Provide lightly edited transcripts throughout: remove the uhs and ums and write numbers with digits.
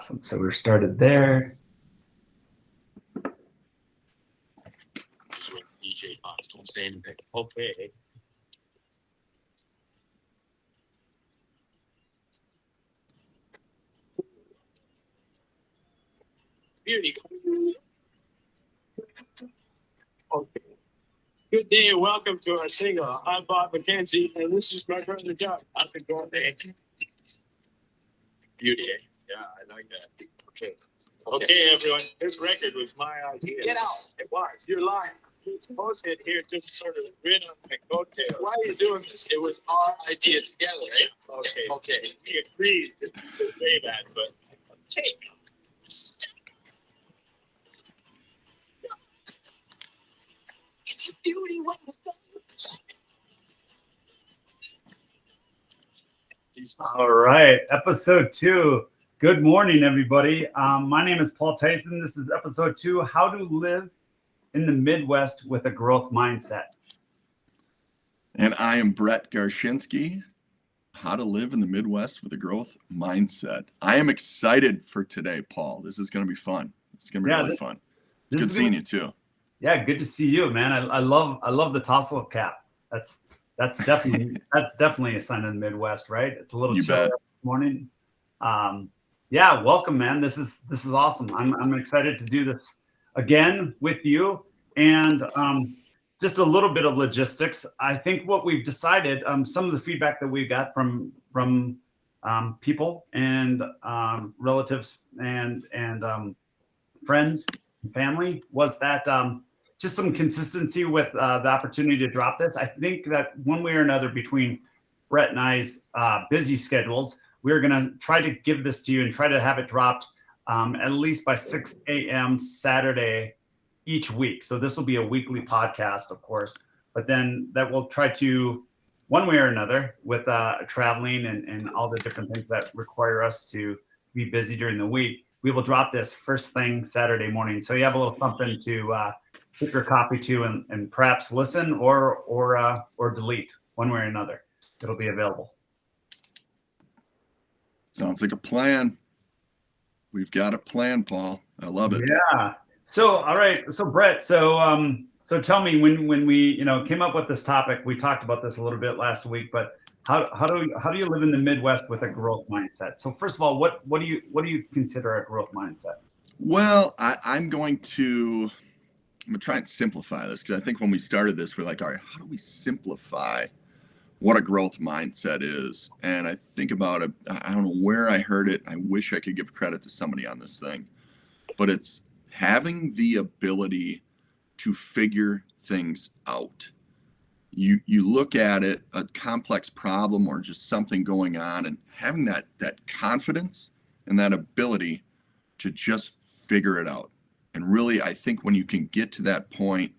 Awesome. So we're started there. DJ Fox, don't say anything. Okay. Beauty. Okay. Good day and welcome to our single. I'm Bob McKenzie, and this is my brother Doug. How's it going, Dave? Beauty. Yeah, I like that. Okay, everyone. This record was my idea. Get out. It was. You're lying. You're supposed to here just sort of grin on my coattails. Why are you doing this? It was our idea together, right? Okay. We agreed to say that, but take. It's a beauty. What was that? All right. Episode 2. Good morning, everybody. My name is Paul Tyson. This is episode 2, How to Live in the Midwest with a Growth Mindset. And I am Brett Garshinsky, How to Live in the Midwest with a Growth Mindset. I am excited for today, Paul. This is going to be fun. It's going to be really fun. It's good seeing you too. Yeah, good to see you, man. I love the tassel cap. That's definitely a sign of the Midwest, right? It's a little chilly this morning. Yeah, welcome, man. This is awesome. I'm excited to do this again with you. And just a little bit of logistics. I think what we've decided, some of the feedback that we got from people and relatives and friends and family was that just some consistency with the opportunity to drop this. I think that one way or another, between Brett and I's busy schedules, we're going to try to give this to you and try to have it dropped at least by 6 a.m. Saturday each week. So this will be a weekly podcast, of course, but then that will try to, one way or another, with traveling and all the different things that require us to be busy during the week, we will drop this first thing Saturday morning. So you have a little something to sip your coffee to and perhaps listen or delete, one way or another. It'll be available. Sounds like a plan. We've got a plan, Paul. I love it. Yeah. So, all right. So, Brett, so tell me, when we came up with this topic, we talked about this a little bit last week, but how do you live in the Midwest with a growth mindset? So, first of all, what do you consider a growth mindset? Well, I'm going to try and simplify this, because I think when we started this, we're like, all right, how do we simplify what a growth mindset is? And I think about it, I don't know where I heard it. I wish I could give credit to somebody on this thing, but it's having the ability to figure things out. You look at it, a complex problem or just something going on, and having that confidence and that ability to just figure it out. And really, I think when you can get to that point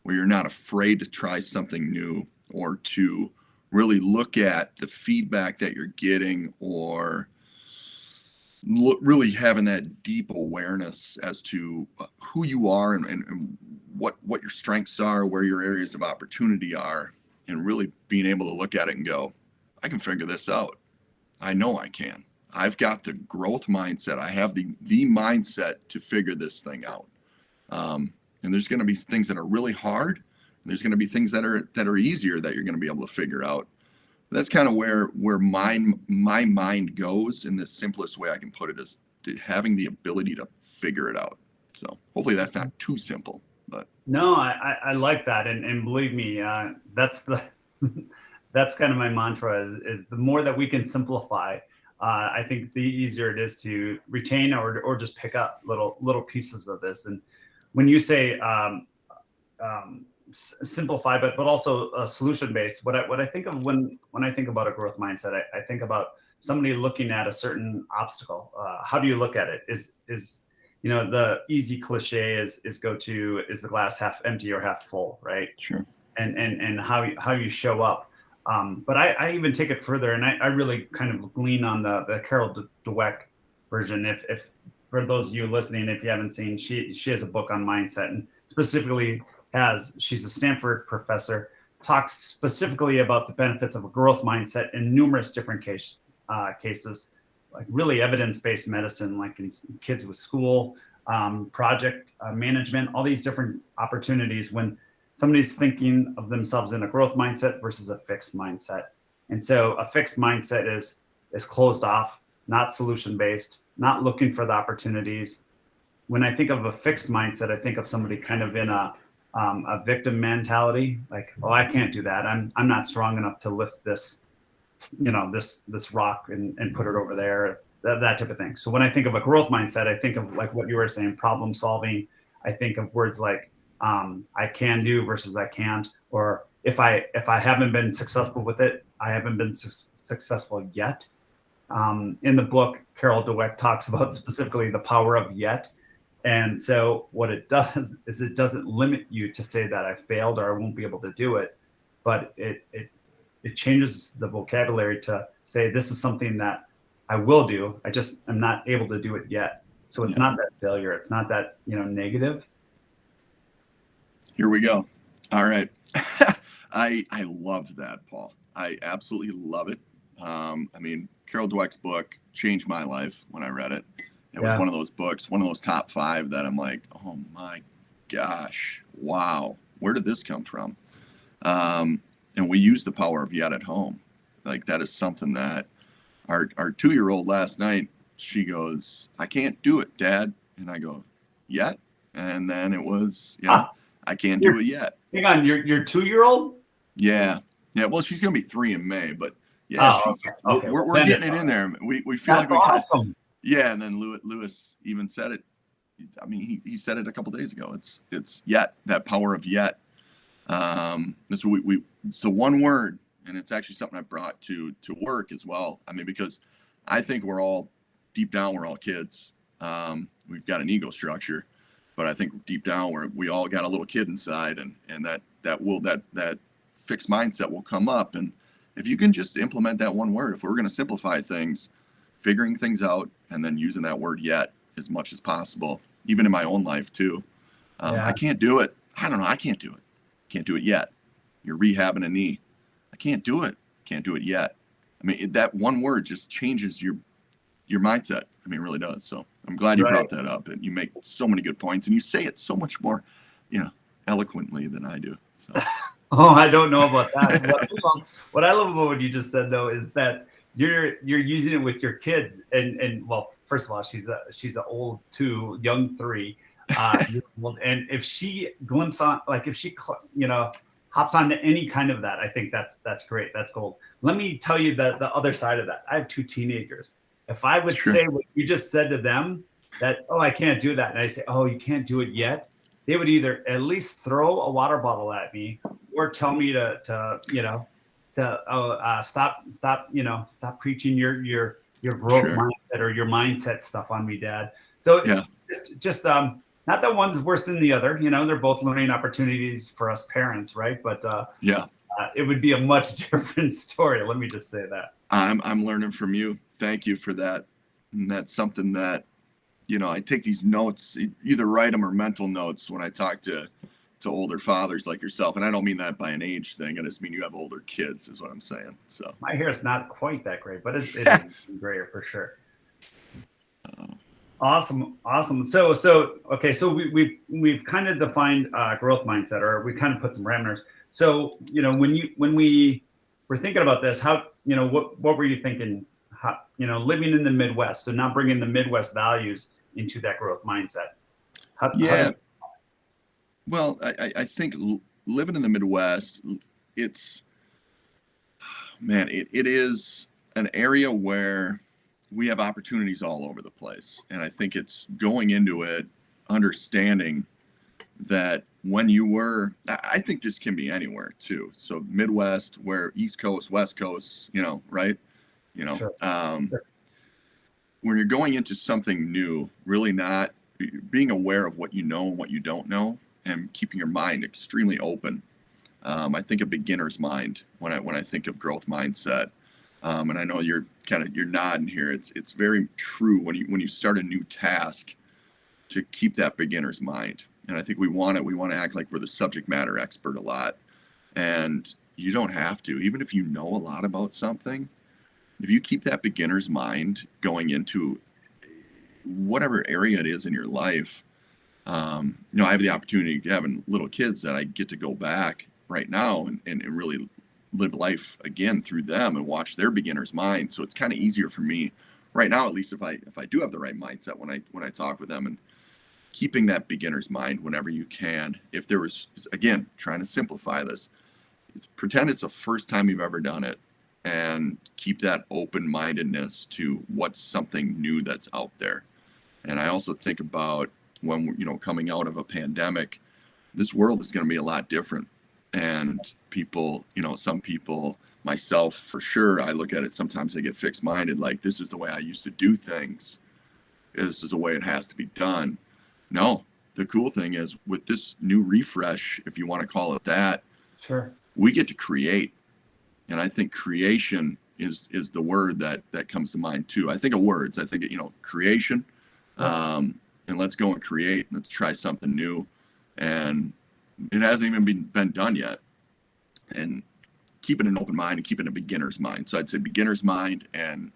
where you're not afraid to try something new, or to really look at the feedback that you're getting, or really having that deep awareness as to who you are and what your strengths are, where your areas of opportunity are, and really being able to look at it and go, I can figure this out. I know I can. I've got the growth mindset. I have the mindset to figure this thing out. And there's going to be things that are really hard. And there's going to be things that are easier that you're going to be able to figure out. That's kind of where my mind goes, in the simplest way I can put it, is having the ability to figure it out. So hopefully that's not too simple, but no, I like that, and believe me, that's kind of my mantra. Is the more that we can simplify, I think the easier it is to retain or just pick up little pieces of this. And when you say simplify, but also solution based, what I think of when I think about a growth mindset, I think about somebody looking at a certain obstacle. How do you look at it? Is the easy cliche is the glass half empty or half full, right? Sure. And how you show up. But I even take it further, and I really kind of lean on the Carol Dweck version. If for those of you listening, if you haven't seen, she has a book on mindset, and specifically she's a Stanford professor, talks specifically about the benefits of a growth mindset in numerous different cases. like really evidence-based medicine, like in kids with school, project management, all these different opportunities when somebody's thinking of themselves in a growth mindset versus a fixed mindset. And so a fixed mindset is closed off, not solution-based, not looking for the opportunities. When I think of a fixed mindset, I think of somebody kind of in a victim mentality, like, oh, I can't do that. I'm not strong enough to lift this, this rock and put it over there, that type of thing. So when I think of a growth mindset, I think of like what you were saying, problem solving. I think of words like I can do versus I can't, or if I haven't been successful with it, I haven't been successful yet. In the book, Carol Dweck talks about specifically the power of yet. And so what it does is it doesn't limit you to say that I failed or I won't be able to do it, but it changes the vocabulary to say this is something that I will do. I just am not able to do it yet. So it's not that failure. It's not that, negative. Here we go. All right. I love that, Paul. I absolutely love it. Carol Dweck's book changed my life when I read it. It was one of those books, one of those top 5 that I'm like, oh my gosh, wow, where did this come from? And we use the power of yet at home. Like that is something that our 2-year-old last night, she goes, I can't do it, Dad. And I go, yet? And then it was, I can't do it yet. Hang on, your 2-year-old? Yeah. Yeah. Well, she's going to be 3 in May, but yeah, okay. We're getting it in there. We feel That's like we awesome. Yeah, and then Lewis even said it. I mean, he said it a couple days ago. It's yet, that power of yet. That's what it's one word, and it's actually something I brought to work as well. I mean, because I think we're all deep down, we're all kids. We've got an ego structure, but I think deep down we all got a little kid inside, and that fixed mindset will come up. And if you can just implement that one word, if we're going to simplify things, figuring things out, and then using that word yet as much as possible, even in my own life too. I can't do it. I don't know. I can't do it. Can't do it yet. You're rehabbing a knee. I can't do it. Can't do it yet. I mean, that one word just changes your mindset. I mean, it really does. So I'm glad you brought that up, and you make so many good points, and you say it so much more, eloquently than I do. So. Oh, I don't know about that. What I love about what you just said though is that you're using it with your kids, and well, first of all, she's an old 2, young 3, and if she hops onto any kind of that, I think that's great. That's gold. Let me tell you the other side of that. I have 2 teenagers. If I would say what you just said to them, that I can't do that, and I say, oh, you can't do it yet, they would either at least throw a water bottle at me or tell me to stop preaching your growth mindset or your mindset stuff on me, Dad. So just not that one's worse than the other. They're both learning opportunities for us parents, right? But it would be a much different story. Let me just say that. I'm learning from you. Thank you for that. And that's something that I take these notes, either write them or mental notes when I talk to older fathers like yourself. And I don't mean that by an age thing. I just mean you have older kids is what I'm saying. So my hair is not quite that great, but it is grayer for sure. Awesome. So okay. So we've kind of defined growth mindset, or we kind of put some parameters. So, when we were thinking about this, how, what were you thinking, how, living in the Midwest, so now bringing the Midwest values into that growth mindset? Well, I think living in the Midwest, it is an area where we have opportunities all over the place. And I think it's going into it, understanding that when I think this can be anywhere too. So Midwest, where East Coast, West Coast, right? Sure. When you're going into something new, really not being aware of what you know and what you don't know, and keeping your mind extremely open. I think a beginner's mind when I think of growth mindset. And I know you're nodding here. It's very true when you start a new task, to keep that beginner's mind. And I think we want to act like we're the subject matter expert a lot. And you don't have to. Even if you know a lot about something, if you keep that beginner's mind going into whatever area it is in your life, you know, I have the opportunity of having little kids that I get to go back right now and really live life again through them and watch their beginner's mind. So it's kind of easier for me right now, at least if I do have the right mindset when I talk with them, and keeping that beginner's mind whenever you can. If there was, again, trying to simplify this, pretend it's the first time you've ever done it, and keep that open-mindedness to what's something new that's out there. And I also think about when, you know, coming out of a pandemic, this world is going to be a lot different. And people, you know, some people, myself for sure, I look at it sometimes, I get fixed-minded, like, this is the way I used to do things. This is the way it has to be done. No, the cool thing is with this new refresh, if you want to call it that, sure, we get to create. And I think creation is the word that comes to mind too. I think of words. I think, you know, creation, and let's go and create. Let's try something new. And it hasn't even been done yet. And keeping an open mind and keeping a beginner's mind. So I'd say beginner's mind and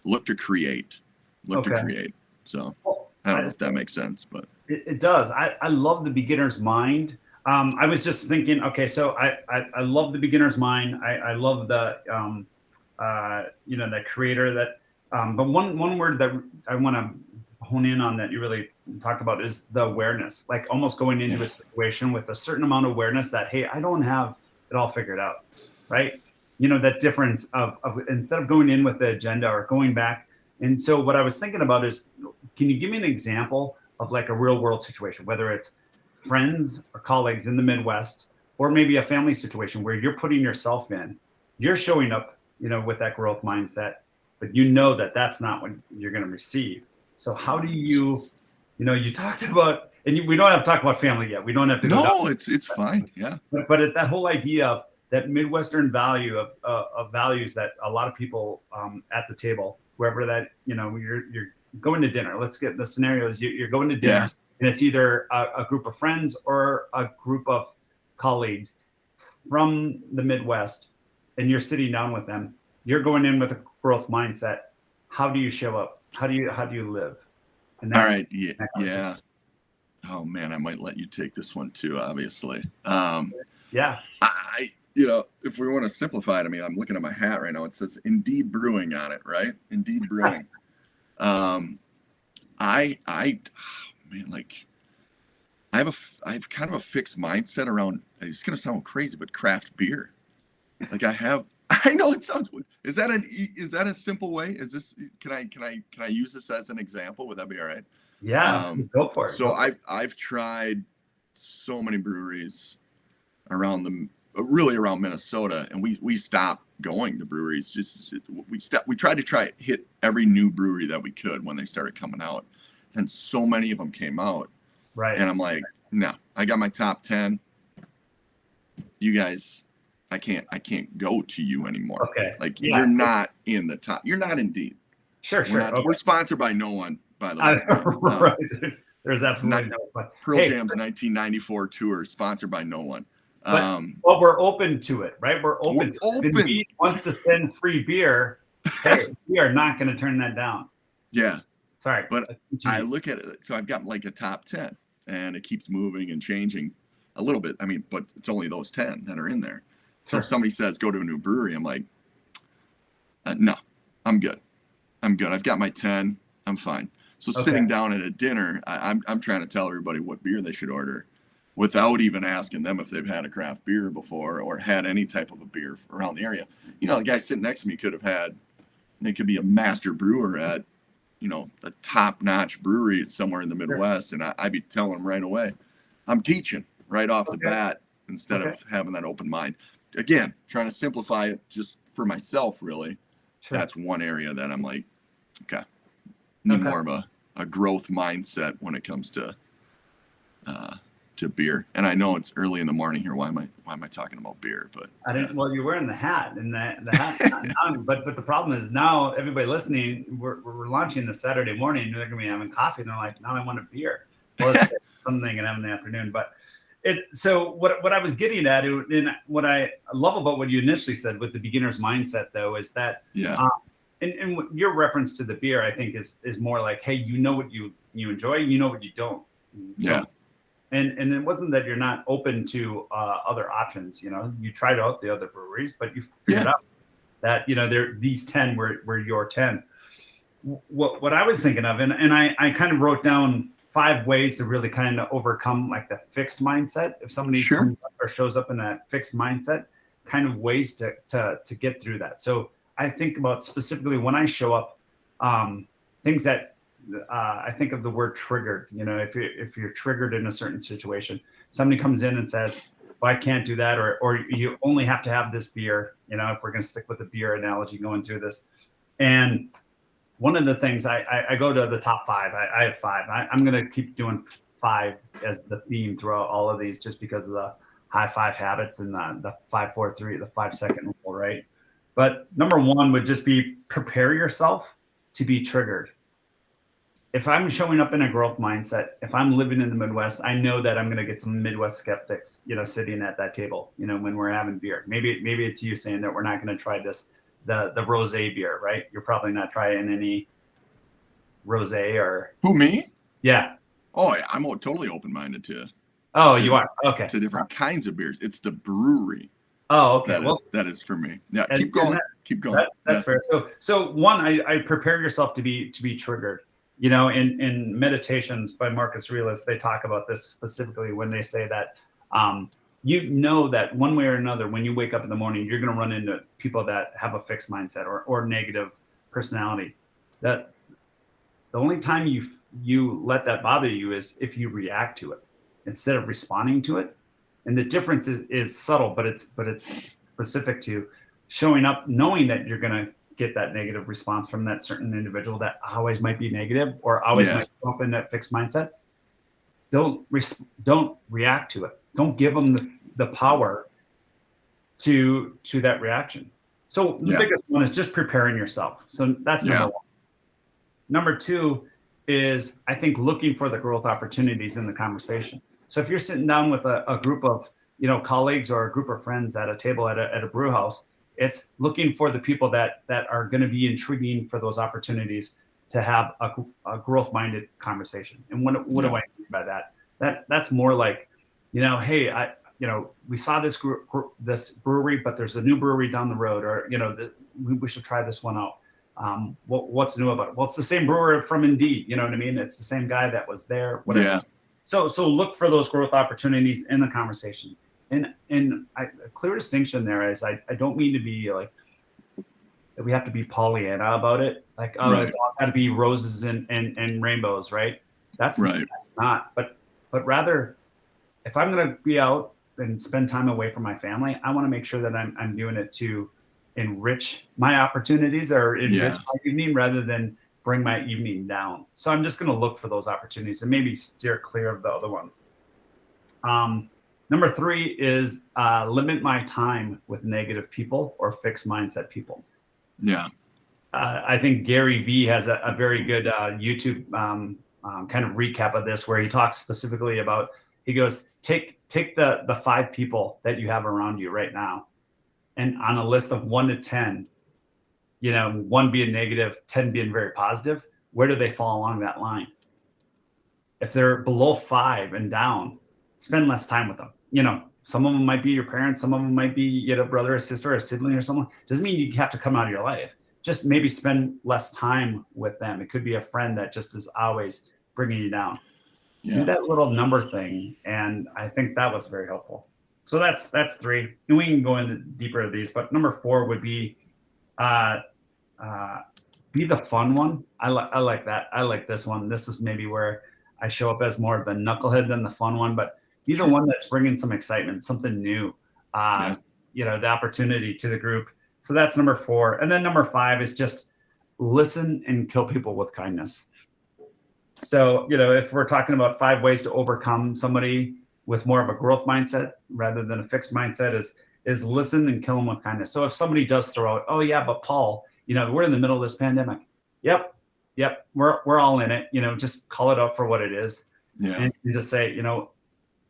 look to create. Look to create. So I don't know if that makes sense, but it does. I love the beginner's mind. I was just thinking, okay, so I love the beginner's mind. I love the, you know, the creator that, but one word that I want to hone in on that you really talk about is the awareness, like almost going into a situation with a certain amount of awareness that, hey, I don't have it all figured out, right? You know, that difference of instead of going in with the agenda or going back. And so what I was thinking about is, can you give me an example of like a real world situation, whether it's friends or colleagues in the Midwest, or maybe a family situation where you're putting yourself in, you're showing up, you know, with that growth mindset, but you know that that's not what you're going to receive. So how do you, you know, you talked about, and we don't have to talk about family yet. We don't have to go No, it's fine. Yeah. But that whole idea of that Midwestern value of values that a lot of people at the table, wherever that, you know, you're going to dinner. Let's get the scenarios. You're going to dinner, and it's either a group of friends or a group of colleagues from the Midwest, and you're sitting down with them. You're going in with a growth mindset. How do you show up? How do you live? All right. Yeah. Oh man, I might let you take this one too, obviously. Yeah. You know, if we want to simplify it, I mean, I'm looking at my hat right now. It says Indeed Brewing on it, right? Indeed Brewing. Man, like I have kind of a fixed mindset around, it's going to sound crazy, but craft beer. Like I know it sounds, is that a simple way? Is this, can I use this as an example? Would that be all right? Yeah, go for it. So I've tried so many breweries around really around Minnesota, and we stopped going to breweries. We tried to hit every new brewery that we could when they started coming out, and so many of them came out. Right. And I'm like, no, I got my top 10. You guys, I can't go to you anymore. Okay. Like you're not in the top. You're not Indeed. Sure. We're sponsored by no one, by the way. Right. There's absolutely no fun. Pearl Jam's 1994 tour, sponsored by no one. But we're open to it, right? We're open. If Indeed wants to send free beer, hey, we are not going to turn that down. Yeah. Sorry. But I look at it. So I've got like a top 10, and it keeps moving and changing a little bit. I mean, but it's only those 10 that are in there. So if somebody says, go to a new brewery, I'm like, no, I'm good. I've got my 10. I'm fine. So sitting down at a dinner, I'm trying to tell everybody what beer they should order without even asking them if they've had a craft beer before or had any type of a beer around the area. You know, the guy sitting next to me could be a master brewer at, you know, a top-notch brewery somewhere in the Midwest, and I'd be telling him right away, I'm teaching right off the bat instead of having that open mind. Again, trying to simplify it just for myself, really. Sure. That's one area that I'm like, okay, need more of a growth mindset when it comes to beer. And I know it's early in the morning here. Why am I talking about beer? But I didn't. Well, you're wearing the hat, and the hat. But the problem is now everybody listening, we're launching this Saturday morning. They're gonna be having coffee, and they're like, now I want a beer. Well, it's something I can have in the afternoon. But so what I was getting at, and what I love about what you initially said with the beginner's mindset, though, is that and your reference to the beer, I think is more like, hey, you know what you enjoy, you know what you don't. Yeah. And it wasn't that you're not open to other options. You tried out the other breweries, but you figured out that these 10 were your 10. What I was thinking of, and I kind of wrote down 5 ways to really kind of overcome like the fixed mindset. If somebody comes up or shows up in that fixed mindset, kind of ways to get through that. So I think about specifically when I show up, things that I think of the word triggered. If you're triggered in a certain situation, somebody comes in and says, well, I can't do that, or you only have to have this beer, if we're going to stick with the beer analogy going through this. And one of the things I go to the top 5. I have 5. I'm going to keep doing 5 as the theme throughout all of these, just because of the high 5 habits and the 5, 4, 3, the 5-second rule, right? But number 1 would just be prepare yourself to be triggered. If I'm showing up in a growth mindset, if I'm living in the Midwest, I know that I'm going to get some Midwest skeptics, sitting at that table, when we're having beer. Maybe it's you saying that we're not going to try this, the rosé beer, right? You're probably not trying any rosé or. Who, me? Yeah. Oh, yeah, I'm totally open-minded to. Oh, you are? Okay. To different kinds of beers. It's the brewery. Oh, okay. That is for me. Yeah, keep going. Keep going. That's fair. So one, I prepare yourself to be triggered. In Meditations by Marcus Aurelius, they talk about this specifically when they say that, that one way or another, when you wake up in the morning, you're going to run into people that have a fixed mindset or negative personality. That the only time you let that bother you is if you react to it instead of responding to it. And the difference is subtle, but it's specific to showing up, knowing that you're going to get that negative response from that certain individual that always might be negative or always might come up in that fixed mindset. Don't react to it. Don't give them the power to that reaction. So the biggest one is just preparing yourself. So that's number 1. Number 2 is, I think, looking for the growth opportunities in the conversation. So if you're sitting down with a group of colleagues or a group of friends at a table at a brew house, it's looking for the people that are going to be intriguing for those opportunities to have a growth-minded conversation. And what do I mean by that? That's more like, hey, we saw this brewery, but there's a new brewery down the road, or we should try this one out. What's new about it? Well, it's the same brewer from Indeed. You know what I mean? It's the same guy that was there. Whatever. Yeah. So look for those growth opportunities in the conversation. And a clear distinction there is I don't mean to be like that we have to be Pollyanna about it. Like, it's all got to be roses and rainbows, right? That's not. But rather, if I'm going to be out and spend time away from my family, I want to make sure that I'm doing it to enrich my opportunities or enrich my evening rather than bring my evening down. So I'm just going to look for those opportunities and maybe steer clear of the other ones. Number 3 is limit my time with negative people or fixed mindset people. Yeah. I think Gary Vee has a very good YouTube kind of recap of this, where he talks specifically about, he goes, take the 5 people that you have around you right now, and on a list of 1 to 10, 1 being negative, 10 being very positive, where do they fall along that line? If they're below 5 and down, spend less time with them. Some of them might be your parents, some of them might be brother or sister or sibling or someone. Doesn't mean you have to come out of your life. Just maybe spend less time with them. It could be a friend that just is always bringing you down. Do that little number thing, and I think that was very helpful. So that's 3. And we can go into deeper of these, but number 4 would be be the fun one. I like that. I like this one. This is maybe where I show up as more of the knucklehead than the fun one, but be the one that's bringing some excitement, something new, the opportunity to the group. So that's number 4. And then number 5 is just listen and kill people with kindness. So, if we're talking about 5 ways to overcome somebody with more of a growth mindset rather than a fixed mindset, is listen and kill them with kindness. So if somebody does throw out, oh yeah, but Paul, we're in the middle of this pandemic. Yep. We're all in it, just call it out for what it is. Yeah. And you just say,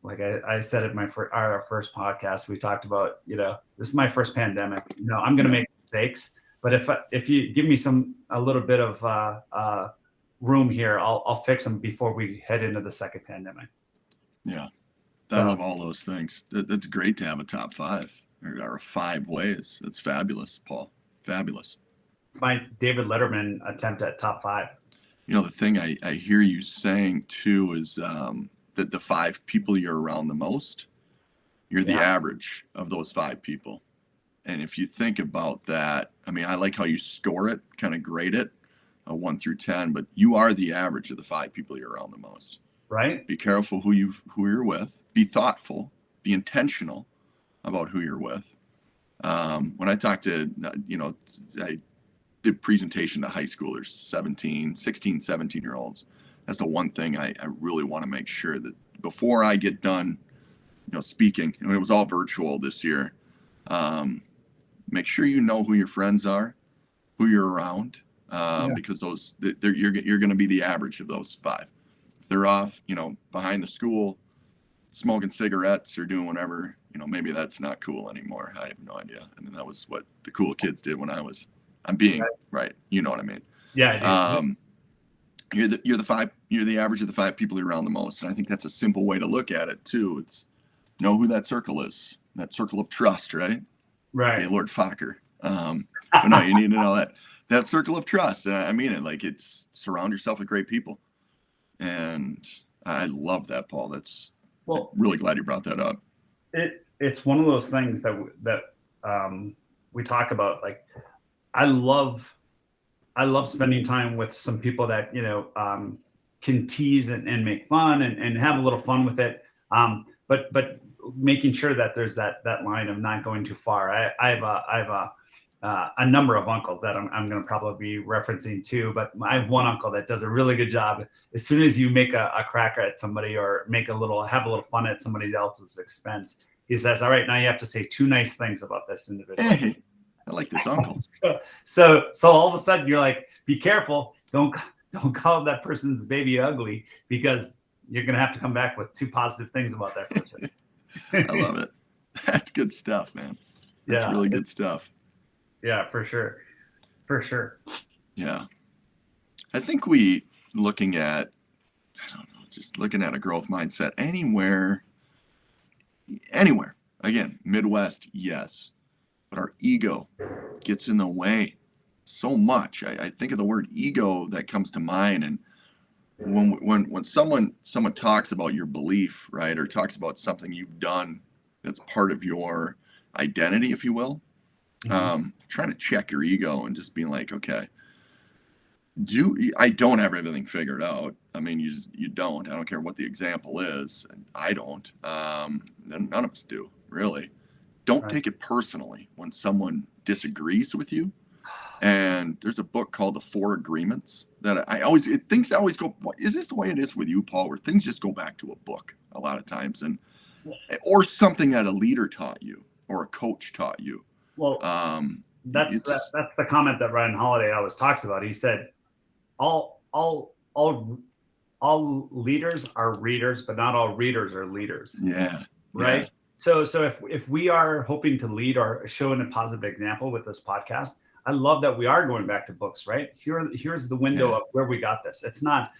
like I said at our first podcast, we talked about, this is my first pandemic. I'm going to make mistakes, But if you give me a little bit of room here, I'll fix them before we head into the second pandemic. Yeah, I love all those things. That's great to have a top 5 or 5 ways. That's fabulous, Paul. Fabulous. It's my David Letterman attempt at top 5. You know, the thing I hear you saying too is that the 5 people you're around the most, you're the average of those 5 people. And if you think about that, I mean, I like how you score it, kind of grade it, 1 through 10, but you are the average of the 5 people you're around the most. Right. Be careful who you're with. Be thoughtful. Be intentional about who you're with. When I talk to, I did presentation to high schoolers, 16, 17-year-olds. That's the one thing I really want to make sure that before I get done, speaking, and it was all virtual this year, make sure you know who your friends are, who you're around, because you're going to be the average of those 5. If they're off, behind the school, smoking cigarettes or doing whatever, maybe that's not cool anymore. I have no idea. And then that was what the cool kids did when I'm being right. You know what I mean? Yeah, I do. You're the average of the 5 people you're around the most. And I think that's a simple way to look at it too. It's know who that circle is, that circle of trust, right? Right. Gaylord Fokker. But no, you need to know that circle of trust. I mean it, like it's surround yourself with great people. And I love that, Paul. I'm really glad you brought that up. It's one of those things that we talk about. Like, I love spending time with some people that can tease and make fun and have a little fun with it. But making sure that there's that line of not going too far. I have a number of uncles that I'm going to probably be referencing too, but I have one uncle that does a really good job. As soon as you make a crack at somebody or have a little fun at somebody else's expense, he says, "All right, now you have to say 2 nice things about this individual." Hey, I like this uncle. so all of a sudden you're like, be careful. Don't call that person's baby ugly, because you're going to have to come back with 2 positive things about that person. I love it. That's good stuff, man. That's really good stuff. Yeah, for sure. For sure. Yeah. I think looking at a growth mindset anywhere, again, Midwest, yes, but our ego gets in the way so much. I think of the word ego that comes to mind. And when someone talks about your belief, right, or talks about something you've done that's part of your identity, if you will, trying to check your ego and just being like, okay, I don't have everything figured out. I mean, you don't. I don't care what the example is, and I don't. None of us do, really. Don't take it personally when someone disagrees with you. And there's a book called The 4 Agreements that things always go, is this the way it is with you, Paul, where things just go back to a book a lot of times, or something that a leader taught you or a coach taught you. Well, that's the comment that Ryan Holiday always talks about. He said, all leaders are readers, but not all readers are leaders. Yeah. Right. Yeah. So if we are hoping to lead or show a positive example with this podcast, I love that we are going back to books, right? Here's the window of where we got this. It's not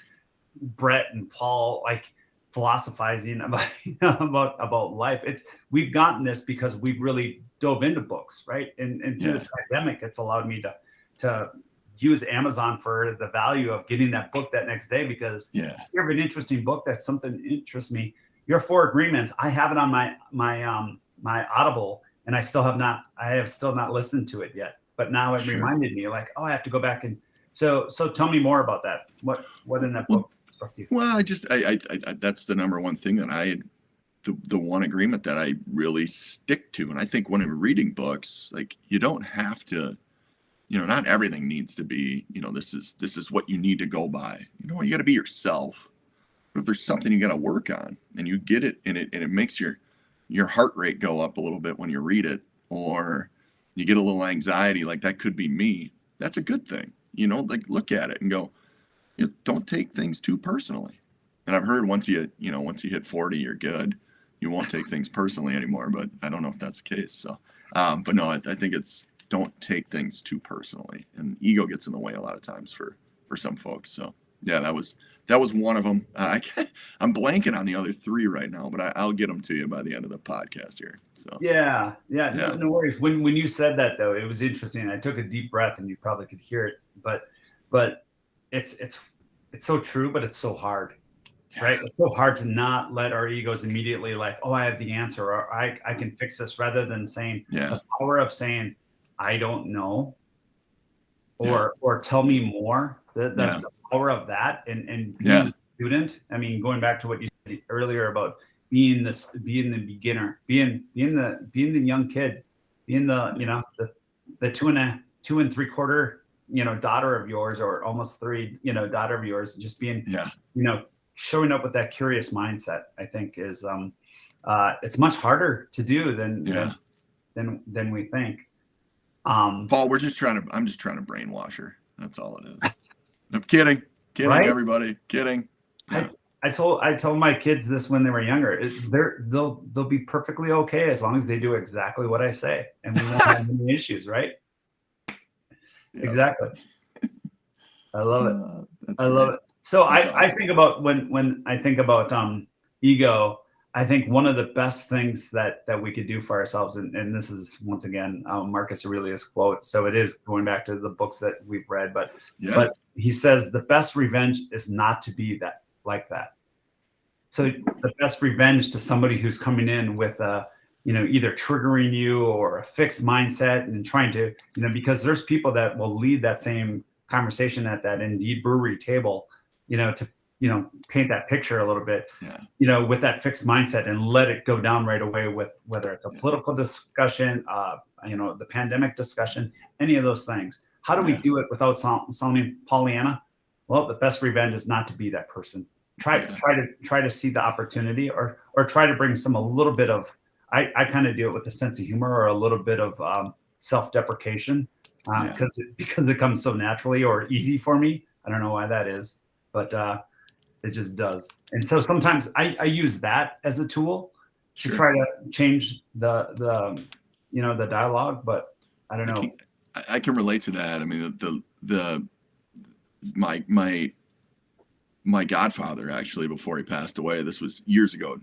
Brett and Paul like philosophizing about life. We've gotten this because we've really dove into books, right? And through this pandemic, it's allowed me to use Amazon for the value of getting that book that next day, because if you have an interesting book that's something interests me. Your 4 Agreements, I have it on my Audible, and I have still not listened to it yet. But now it reminded me, like, I have to go back and so tell me more about that. What in that book struck you? Well, I that's the number one thing that the one agreement that I really stick to. And I think when I'm reading books, like, you don't have to, not everything needs to be, this is what you need to go by. You got to be yourself. But if there's something you got to work on and you get it and it makes your heart rate go up a little bit when you read it, or you get a little anxiety, like that could be me, that's a good thing. Like, look at it and go, don't take things too personally. And I've heard once you hit 40, you're good. You won't take things personally anymore, but I don't know if that's the case. So, but no, I think it's don't take things too personally, and ego gets in the way a lot of times for some folks. So yeah, that was one of them. I'm blanking on the other three right now, but I'll get them to you by the end of the podcast here. So yeah. No worries. When you said that though, it was interesting. I took a deep breath, and you probably could hear it, but it's so true, but it's so hard. Right? It's so hard to not let our egos immediately like, oh, I have the answer, or I can fix this, rather than saying the power of saying, I don't know, or tell me more. The power of that, and being a student. I mean, going back to what you said earlier about being the beginner, being the young kid, being the 2 and 3/4 daughter of yours, or almost 3 daughter of yours, just being showing up with that curious mindset, I think is it's much harder to do than we think. Paul, I'm just trying to brainwash her. That's all it is. I'm kidding, right? Everybody, kidding. Yeah. I told my kids this when they were younger. They'll be perfectly okay as long as they do exactly what I say, and we won't have any issues, right? Yep. Exactly. I love it. I love it. So I think about when I think about ego, I think one of the best things that we could do for ourselves, and this is once again Marcus Aurelius quote. So it is going back to the books that we've read, but he says the best revenge is not to be like that. So the best revenge to somebody who's coming in with either triggering you or a fixed mindset and trying to, because there's people that will lead that same conversation at that Indeed brewery table, to paint that picture a little bit, with that fixed mindset, and let it go down right away with whether it's a political discussion, the pandemic discussion, any of those things. How do we do it without sounding Pollyanna? Well, the best revenge is not to be that person. Try to see the opportunity, or try to bring a little bit of, I kind of do it with a sense of humor, or a little bit of self-deprecation, because it comes so naturally or easy for me. I don't know why that is, but it just does. And so sometimes I use that as a tool to try to change the dialogue, but I don't know. I can relate to that. I mean, my godfather, actually, before he passed away, this was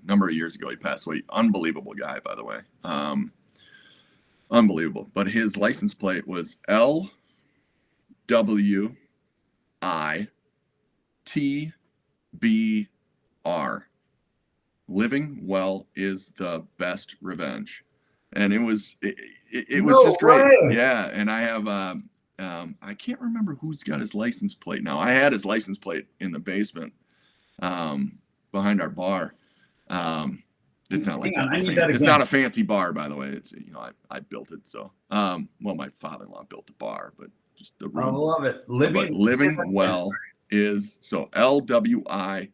number of years ago, he passed away. Unbelievable guy, by the way. Unbelievable. But his license plate was LWITBR. Living well is the best revenge. And it was just great. Way. Yeah. And I have I can't remember who's got his license plate now. I had his license plate in the basement behind our bar. It's not like it's not a fancy bar, by the way. It's I built it. So my father-in-law built the bar, but just the room. I love it. Living well is so LWIT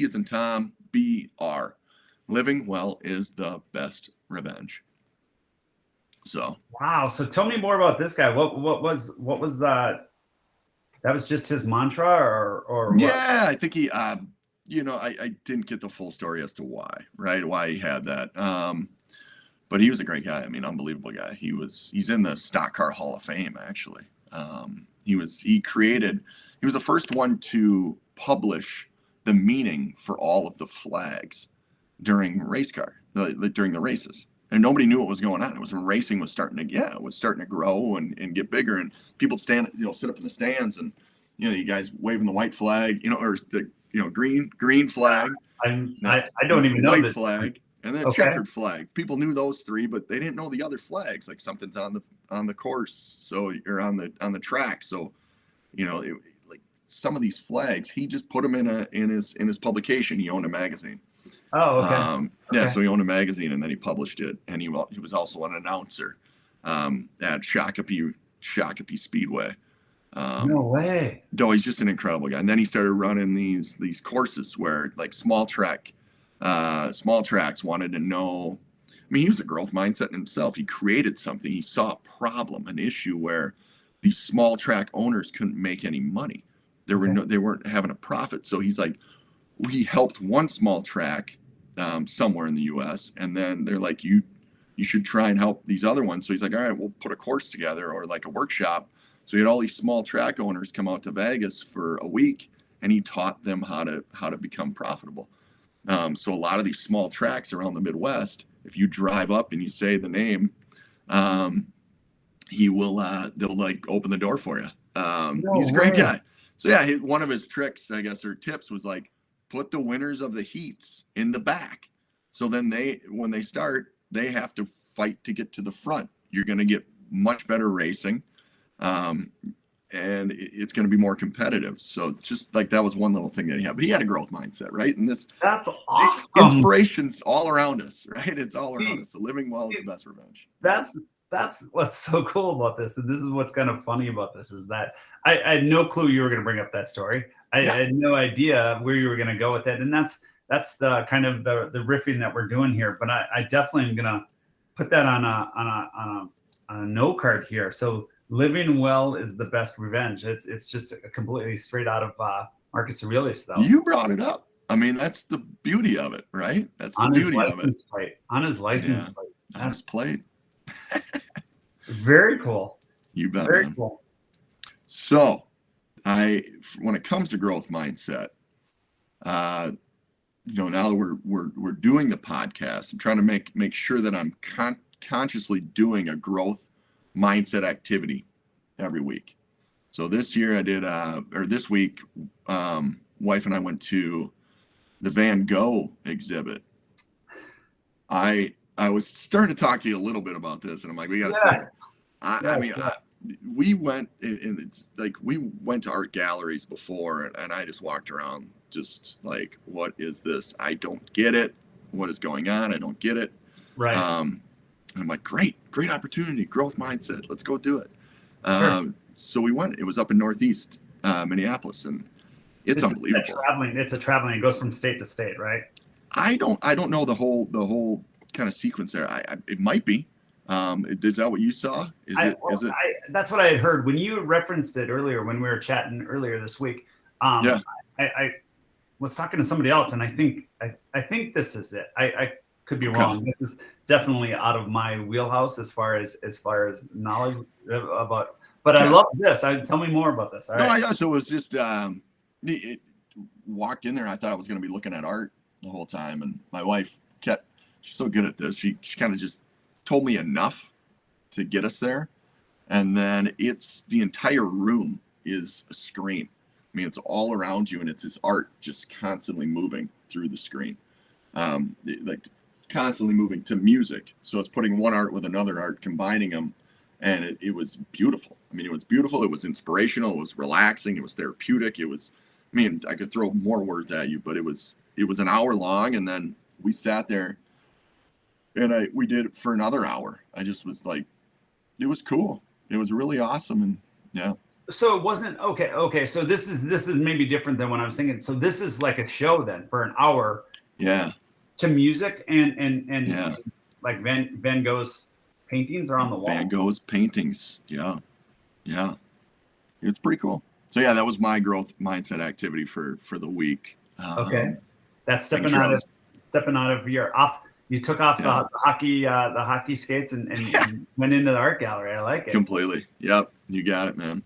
as in Tom, BR. Living well is the best revenge. So wow. So tell me more about this guy. What was that? That was just his mantra, or what? Yeah, I think he I didn't get the full story as to why he had that. But he was a great guy. I mean, unbelievable guy. He's in the Stock Car Hall of Fame, actually. He was the first one to publish the meaning for all of the flags during during the races. And nobody knew what was going on. It was when racing was starting to grow and get bigger, and people sit up in the stands, and you guys waving the white flag, or the green flag. I don't even know white this flag, and then checkered flag. People knew those three, but they didn't know the other flags, like something's on the course, so you're on the track. So, like some of these flags, he just put them in his publication. He owned a magazine. Oh, okay. Yeah, so he owned a magazine, and then he published it, and he was also an announcer at Shakopee Speedway. No way. No, he's just an incredible guy. And then he started running these courses where, like, small tracks wanted to know. I mean, he was a growth mindset in himself. He created something. He saw a problem, an issue where these small track owners couldn't make any money. They weren't having a profit. So he's like, he helped one small track somewhere in the U.S. and then they're like, you you should try and help these other ones. So he's like, all right, we'll put a course together or like a workshop. So he had all these small track owners come out to Vegas for a week, and he taught them how to become profitable. So a lot of these small tracks around the Midwest, if you drive up and you say the name, he will they'll like open the door for you. He's a great guy. So yeah, one of his tricks, I guess, or tips was like, put the winners of the heats in the back. So then when they start, they have to fight to get to the front. You're going to get much better racing. And it's going to be more competitive. So just like that was one little thing that he had, but he had a growth mindset, right? And that's awesome. Inspiration's all around us, right? It's all around us. So living well is the best revenge. That's what's so cool about this. And this is what's kind of funny about this is that I had no clue you were going to bring up that story. I had no idea where you were going to go with it. And that's the kind of the riffing that we're doing here. But I definitely am going to put that on a note card here. So living well is the best revenge. It's just a completely straight out of Marcus Aurelius, though. You brought it up. I mean, that's the beauty of it, right? That's the beauty of it. On his license plate. On his plate. Very cool. You bet. Very man. Cool. So when it comes to growth mindset, now that we're doing the podcast, I'm trying to make sure that I'm consciously doing a growth mindset activity every week. So this year I did, or this week, wife and I went to the Van Gogh exhibit. I was starting to talk to you a little bit about this, and I'm like, we got to say, we went, and it's like we went to art galleries before, and I just walked around just like, what is this? I don't get it. What is going on? I don't get it. Right. And I'm like, great opportunity, growth mindset. Let's go do it. Sure. So we went. It was up in Northeast Minneapolis, and it's unbelievable. It's a traveling. It goes from state to state, right? I don't know the whole kind of sequence there. It might be. Is that what you saw? Is it? That's what I had heard when you referenced it earlier when we were chatting earlier this week. I was talking to somebody else, and I think this is it. I could be wrong. This is definitely out of my wheelhouse as far as knowledge about. But I love this. Tell me more about this. All right. So it was just it walked in there, and I thought I was going to be looking at art the whole time, and my wife she's so good at this. She kind of just told me enough to get us there. And then the entire room is a screen. I mean, it's all around you, and it's this art just constantly moving through the screen. Like constantly moving to music. So it's putting one art with another art, combining them. And it was beautiful. I mean, it was beautiful. It was inspirational. It was relaxing. It was therapeutic. I could throw more words at you, but it was an hour long. And then we sat there, and we did it for another hour. I just was like, it was cool. It was really awesome. And yeah. So it wasn't okay. So this is maybe different than what I was thinking. So this is like a show then for an hour. Yeah. To music and like Van Gogh's paintings are on the wall. Van Gogh's paintings. Yeah. Yeah. It's pretty cool. So yeah, that was my growth mindset activity for the week. Okay. That's stepping out of your off. You took off the hockey skates and went into the art gallery. I like it. Completely. Yep. You got it, man.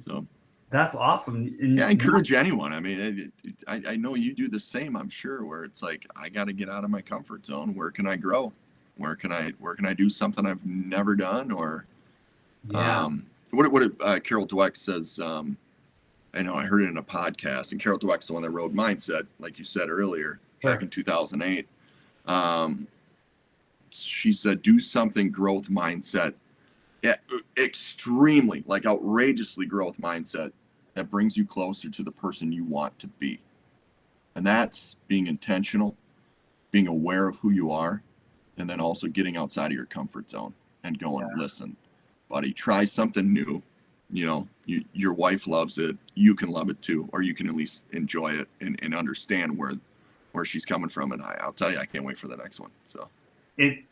So that's awesome. I encourage anyone. I mean, I know you do the same, I'm sure, where it's like, I got to get out of my comfort zone. Where can I grow? Where can I do something I've never done? Or, what Carol Dweck says, I know I heard it in a podcast, and Carol Dweck's the one that wrote Mindset, like you said earlier, back in 2008. She said, do something growth mindset, extremely, like outrageously growth mindset that brings you closer to the person you want to be. And that's being intentional, being aware of who you are, and then also getting outside of your comfort zone and going, listen, buddy, try something new. Your wife loves it. You can love it too, or you can at least enjoy it and understand where she's coming from. And I'll tell you, I can't wait for the next one. So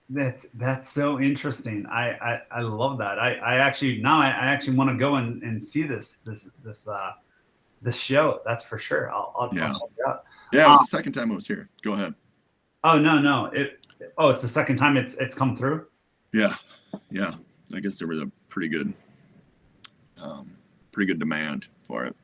that's so interesting. I love that. I actually want to go and see this show. That's for sure. I'll check it out. Yeah, it was the second time I was here. Go ahead. Oh no. Oh, it's the second time it's come through. Yeah. I guess there was a pretty good demand for it.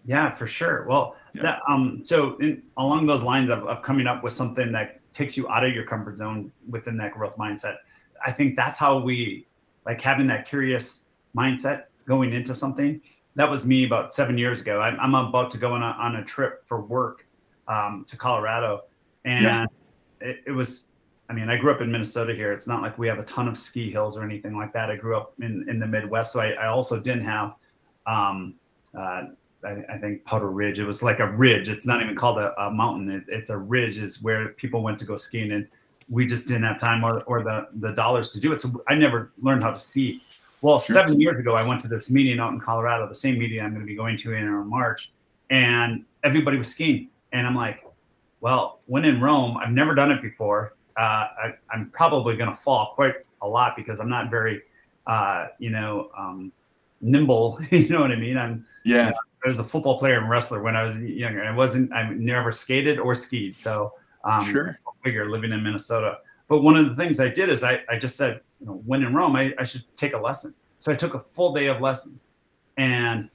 Yeah, for sure. Well, Yeah. so along those lines of coming up with something that takes you out of your comfort zone within that growth mindset, I think that's how we like having that curious mindset going into something. That was me about 7 years ago. I'm about to go on a trip for work to Colorado, and it was. I mean, I grew up in Minnesota here. It's not like we have a ton of ski hills or anything like that. I grew up in the Midwest, so I also didn't have. I think Powder Ridge. It was like a ridge. It's not even called a mountain. It's a ridge is where people went to go skiing, and we just didn't have time or the dollars to do it. So I never learned how to ski. Well, 7 years ago, I went to this meeting out in Colorado, the same meeting I'm going to be going to in March, and everybody was skiing. And I'm like, well, when in Rome, I've never done it before. I'm probably going to fall quite a lot because I'm not very, nimble. You know what I mean? I was a football player and wrestler when I was younger. I never skated or skied. So Sure. figure living in Minnesota. But one of the things I did is I just said, when in Rome, I should take a lesson. So I took a full day of lessons, and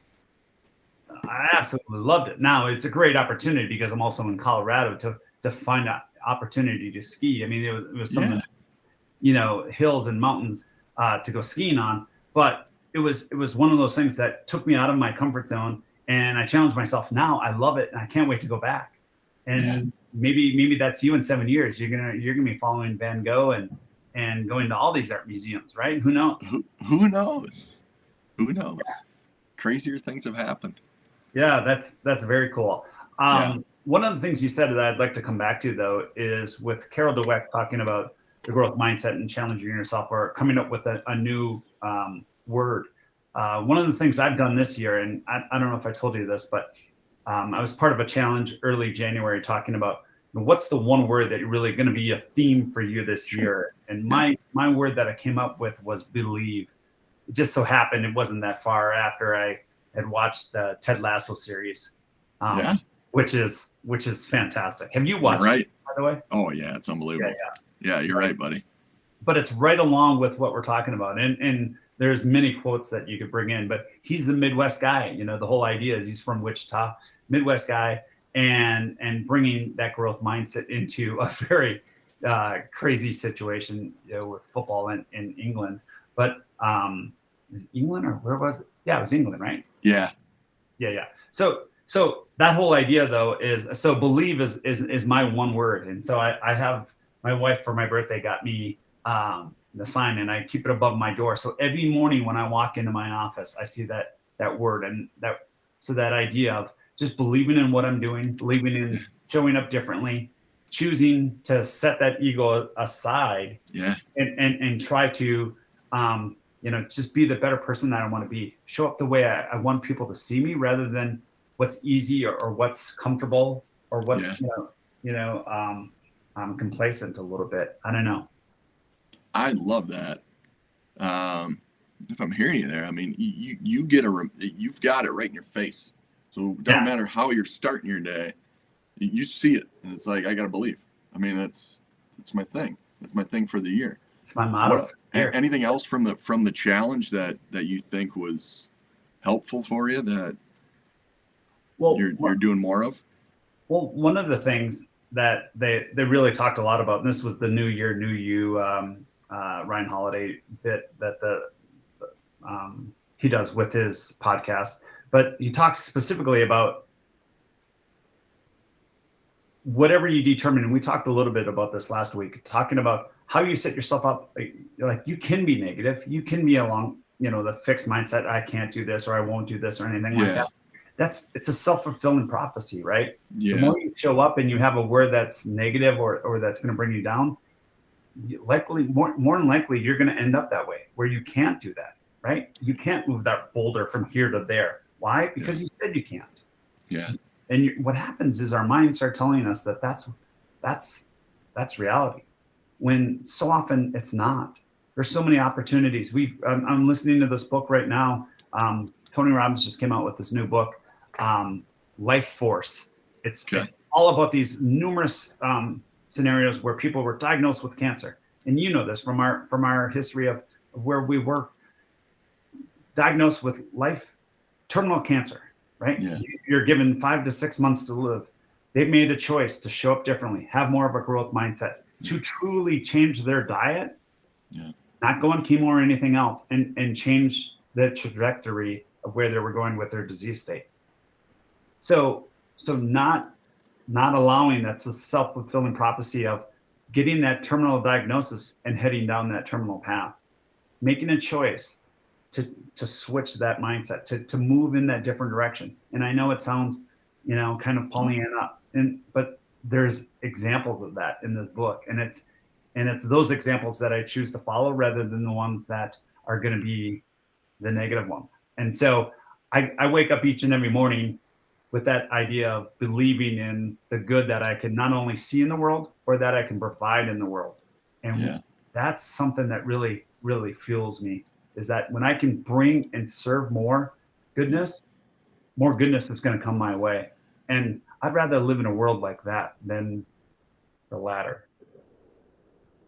I absolutely loved it. Now it's a great opportunity because I'm also in Colorado to find an opportunity to ski. I mean, it was some of the, hills and mountains to go skiing on, but it was one of those things that took me out of my comfort zone, and I challenged myself. Now I love it, and I can't wait to go back. And maybe that's you in 7 years. You're gonna be following Van Gogh and going to all these art museums, right? Who knows? Who knows? Who knows? Yeah. Crazier things have happened. Yeah, that's very cool. One of the things you said that I'd like to come back to, though, is with Carol Dweck talking about the growth mindset and challenging yourself, or coming up with a new word. One of the things I've done this year, and I don't know if I told you this, but I was part of a challenge early January talking about what's the one word that really going to be a theme for you this year. And my word that I came up with was believe. It just so happened it wasn't that far after I had watched the Ted Lasso series, which is fantastic. Have you watched it, by the way? Oh yeah, it's unbelievable. Yeah, you're right, buddy. But it's right along with what we're talking about, and there's many quotes that you could bring in. But he's the Midwest guy. The whole idea is he's from Wichita, Midwest guy, and bringing that growth mindset into a very crazy situation with football in England. But is England, or where was it? Yeah, it was England, right? Yeah. So that whole idea, though, is so believe is my one word. And so I have my wife for my birthday got me the sign, and I keep it above my door. So every morning when I walk into my office, I see that word, and that idea of just believing in what I'm doing, believing in showing up differently, choosing to set that ego aside, and try to just be the better person that I want to be. Show up the way I want people to see me, rather than what's easy or what's comfortable or what's I'm complacent a little bit. I don't know. I love that. If I'm hearing you there, I mean, you've got it right in your face. So it doesn't matter how you're starting your day, you see it, and it's like, I gotta believe. I mean, that's my thing. That's my thing for the year. It's my motto. Anything else from the challenge that you think was helpful for you that you're doing more of? Well, one of the things that they really talked a lot about, and this was the New Year, New You Ryan Holiday bit that he does with his podcast, but he talks specifically about whatever you determine. And we talked a little bit about this last week, talking about how you set yourself up. Like, you can be negative, you can be along, the fixed mindset. I can't do this, or I won't do this, or anything like that. It's a self-fulfilling prophecy, right? The more you show up and you have a word that's negative or that's going to bring you down, more than likely you're going to end up that way, where you can't do that, right? You can't move that boulder from here to there. Why? Because you said you can't. Yeah. And what happens is our minds start telling us that that's reality, when so often it's not. There's so many opportunities. I'm listening to this book right now. Tony Robbins just came out with this new book, Life Force. It's all about these numerous scenarios where people were diagnosed with cancer. And you know this from our history of where we were diagnosed with terminal cancer, right? Yeah. You're given 5 to 6 months to live. They've made a choice to show up differently, have more of a growth mindset, to truly change their diet, not go on chemo or anything else, and change the trajectory of where they were going with their disease state. So not allowing, that's a self-fulfilling prophecy of getting that terminal diagnosis and heading down that terminal path, making a choice to switch that mindset, to move in that different direction. And I know it sounds, kind of Pollyanna, but there's examples of that in this book. And it's those examples that I choose to follow rather than the ones that are going to be the negative ones. And so I wake up each and every morning with that idea of believing in the good that I can not only see in the world, or that I can provide in the world. And that's something that really, really fuels me, is that when I can bring and serve more goodness is going to come my way. And I'd rather live in a world like that than the latter.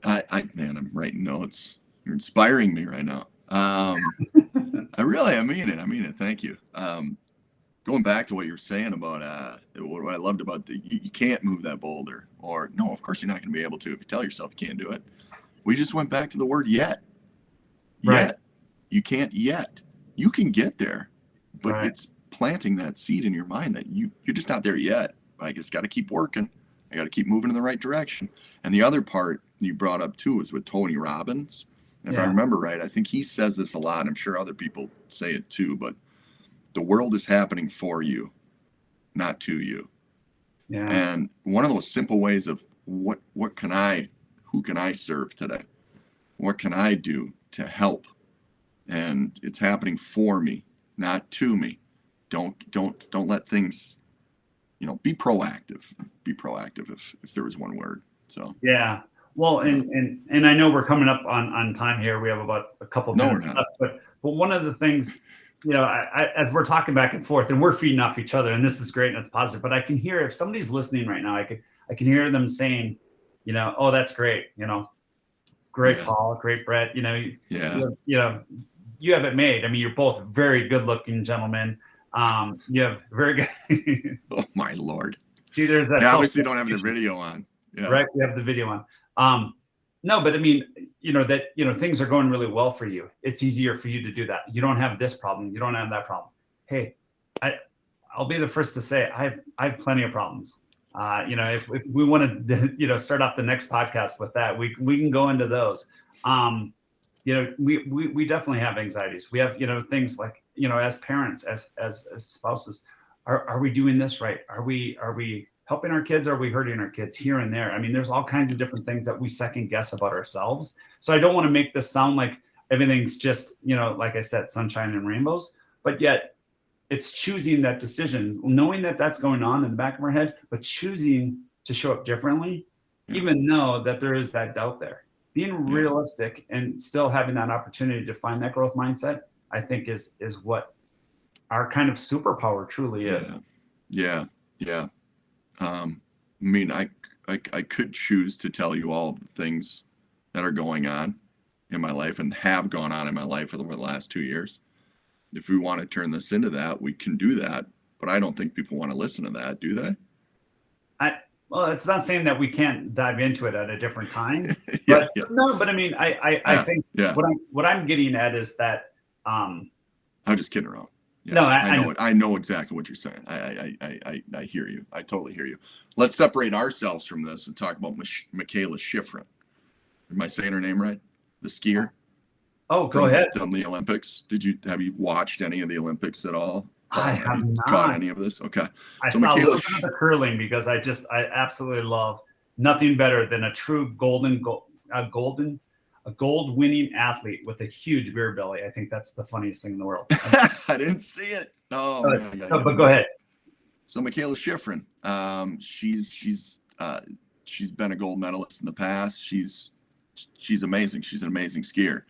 Man, I'm writing notes. You're inspiring me right now. I mean it. Thank you. Going back to what you were saying about what I loved about you can't move that boulder, or no, of course you're not going to be able to if you tell yourself you can't do it. We just went back to the word yet. Right. Yet. You can't yet. You can get there, but it's planting that seed in your mind that you're just not there yet. I just got to keep working. I got to keep moving in the right direction. And the other part you brought up too is with Tony Robbins. And if I remember right, I think he says this a lot. I'm sure other people say it too, but the world is happening for you, not to you. Yeah. And one of those simple ways of who can I serve today? What can I do to help? And it's happening for me, not to me. Don't let things, be proactive. Be proactive if there was one word. So yeah. Well, and I know we're coming up on time here. We have about a couple minutes left, but one of the things, as we're talking back and forth and we're feeding off each other, and this is great and it's positive, but I can hear, if somebody's listening right now, I can hear them saying, oh, that's great. Great, Paul, great Brett, you have it made. I mean, you're both very good looking gentlemen. You have very good. Oh my Lord. See, there's that. Obviously don't have the video on. Yeah. Right. We have the video on. No, but I mean, things are going really well for you. It's easier for you to do that. You don't have this problem. You don't have that problem. Hey, I'll be the first to say I have plenty of problems. If we want to, start off the next podcast with that, we can go into those. We definitely have anxieties. We have, things like, as parents, as spouses, are we doing this right? Are we helping our kids? Are we hurting our kids here and there? I mean, there's all kinds of different things that we second guess about ourselves. So I don't want to make this sound like everything's just, like I said, sunshine and rainbows, but yet it's choosing that decision, knowing that that's going on in the back of our head, but choosing to show up differently, even though that there is that doubt there. Being realistic and still having that opportunity to find that growth mindset, I think is what our kind of superpower truly is. Yeah. I mean, I could choose to tell you all of the things that are going on in my life and have gone on in my life over the last 2 years. If we want to turn this into that, we can do that. But I don't think people want to listen to that, do they? Well, it's not saying that we can't dive into it at a different time. No, but I mean, I think what I'm getting at is that I'm just kidding around. Yeah, no, I know exactly what you're saying. I hear you. I totally hear you. Let's separate ourselves from this and talk about Michaela Schifrin. Am I saying her name right? The skier. Oh, go ahead. From the Olympics. Have you watched any of the Olympics at all? I have not caught any of this. Okay. I saw a little bit of the curling because I absolutely love nothing better than a true gold winning athlete with a huge beer belly. I think that's the funniest thing in the world. I didn't see it. No, but go ahead. So Michaela Schifrin, she's been a gold medalist in the past. She's amazing. She's an amazing skier.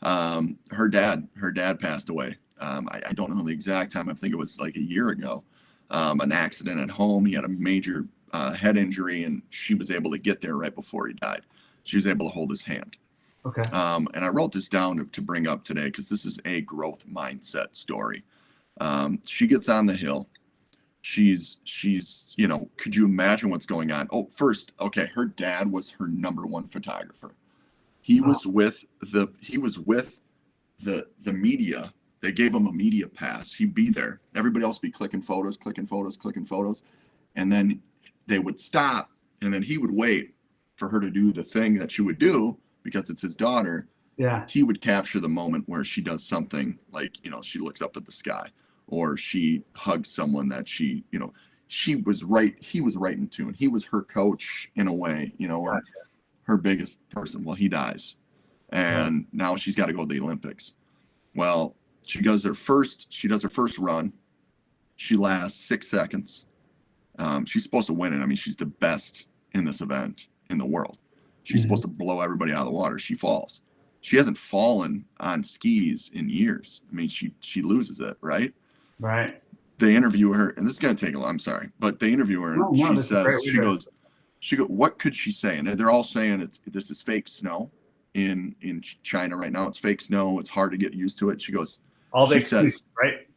Her dad passed away. I don't know the exact time. I think it was like a year ago. An accident at home. He had a major head injury, and she was able to get there right before he died. She was able to hold his hand. Okay. And I wrote this down to bring up today because this is a growth mindset story. She gets on the hill. She's, you know, could you imagine what's going on? Oh, first, okay, her dad was her number one photographer. He was with the media. They gave him a media pass. He'd be there. Everybody else would be clicking photos. And then they would stop, and then he would wait for her to do the thing that she would do because it's his daughter. Yeah. He would capture the moment where she does something like, you know, she looks up at the sky, or she hugs someone that she, you know, he was right in tune. He was her coach in a way, you know, or her biggest person. Well, he dies. And now she's got to go to the Olympics. Well, she does her first run. She lasts 6 seconds. She's supposed to win it. I mean, she's the best in this event in the world. She's supposed to blow everybody out of the water. She falls. She hasn't fallen on skis in years. I mean, she loses it, right? Right. They interview her, and this is going to take a long, I'm sorry, but they interview her, and she says, she goes, what could she say? And they're all saying this is fake snow in China right now. It's fake snow. It's hard to get used to it. She goes, she says, right?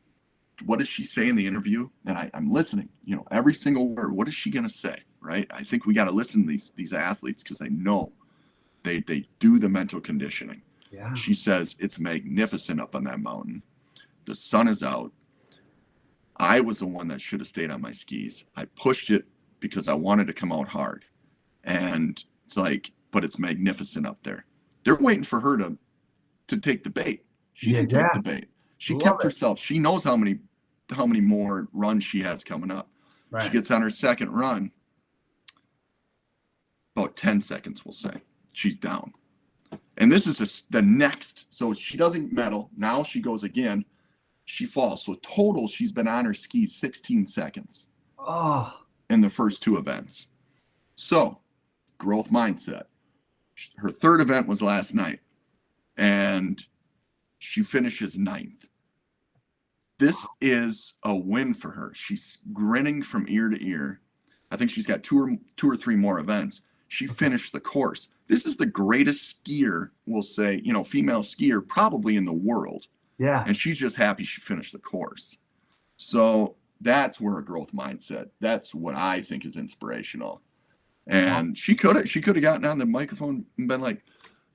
What does she say in the interview? And I'm listening, you know, every single word. What is she going to say? Right. I think we got to listen to these athletes because they know they do the mental conditioning. Yeah. She says, it's magnificent up on that mountain. The sun is out. I was the one that should have stayed on my skis. I pushed it because I wanted to come out hard. And it's like, but it's magnificent up there. They're waiting for her to take the bait. She didn't take the bait. She kept herself. She knows how many more runs she has coming up. Right. She gets on her second run. About 10 seconds, we'll say. She's down. And this is the next. So she doesn't medal. Now she goes again. She falls. So total, she's been on her skis 16 seconds in the first two events. So growth mindset. Her third event was last night, and she finishes 9th. This is a win for her. She's grinning from ear to ear. I think she's got two or three more events. She finished the course. This is the greatest skier, we'll say, you know, female skier probably in the world. Yeah. And she's just happy she finished the course. So that's where a growth mindset. That's what I think is inspirational. And she could have gotten on the microphone and been like,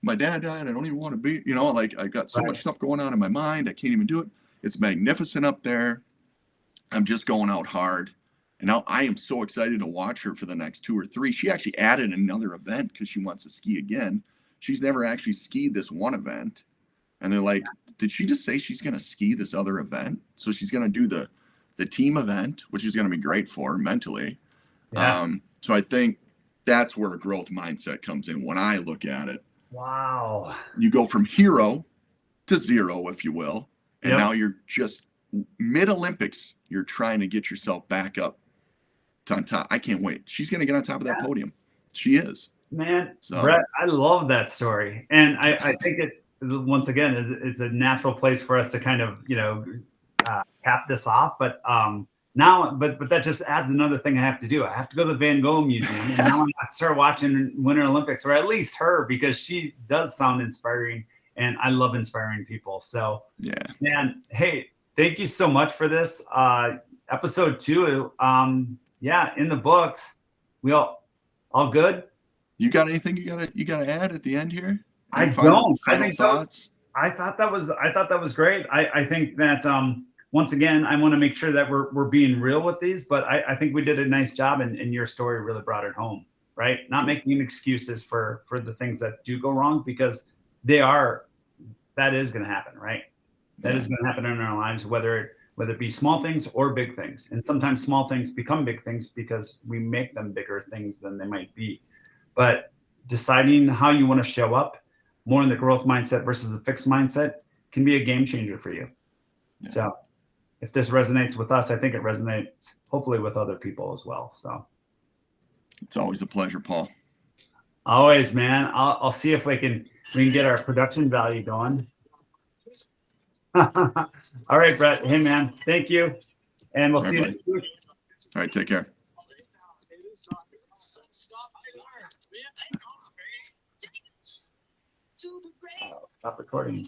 my dad died. I don't even want to be, you know, like I've got so much stuff going on in my mind. I can't even do it. It's magnificent up there. I'm just going out hard. And now I am so excited to watch her for the next 2 or 3. She actually added another event because she wants to ski again. She's never actually skied this one event. And they're like, did she just say she's going to ski this other event? So she's going to do the team event, which is going to be great for her mentally. Yeah. So I think that's where a growth mindset comes in when I look at it. Wow. You go from hero to zero, if you will. And now you're just mid-Olympics. You're trying to get yourself back up to on top. I can't wait. She's going to get on top of that podium. She is. Man, so, Brett, I love that story. And I think it, once again, is a natural place for us to kind of, you know, cap this off. But now, but that just adds another thing I have to do. I have to go to the Van Gogh Museum, and now I start watching Winter Olympics, or at least her, because she does sound inspiring, and I love inspiring people. So, yeah, man, hey, thank you so much for this episode 2. Yeah, in the books. We all good. You got anything you gotta add at the end here? I don't. Final thoughts. I thought that was great. I think that once again, I want to make sure that we're being real with these, but I think we did a nice job, and your story really brought it home, right? Not making excuses for the things that do go wrong, because that is going to happen, right? That is going to happen in our lives, whether it be small things or big things. And sometimes small things become big things because we make them bigger things than they might be. But deciding how you want to show up more in the growth mindset versus a fixed mindset can be a game changer for you. Yeah. So if this resonates with us, I think it resonates hopefully with other people as well. So it's always a pleasure, Paul. Always, man. I'll see if we can get our production value going. All right, Brett. Hey, man. Thank you. And we'll see you next week. All right. Take care. Stop recording.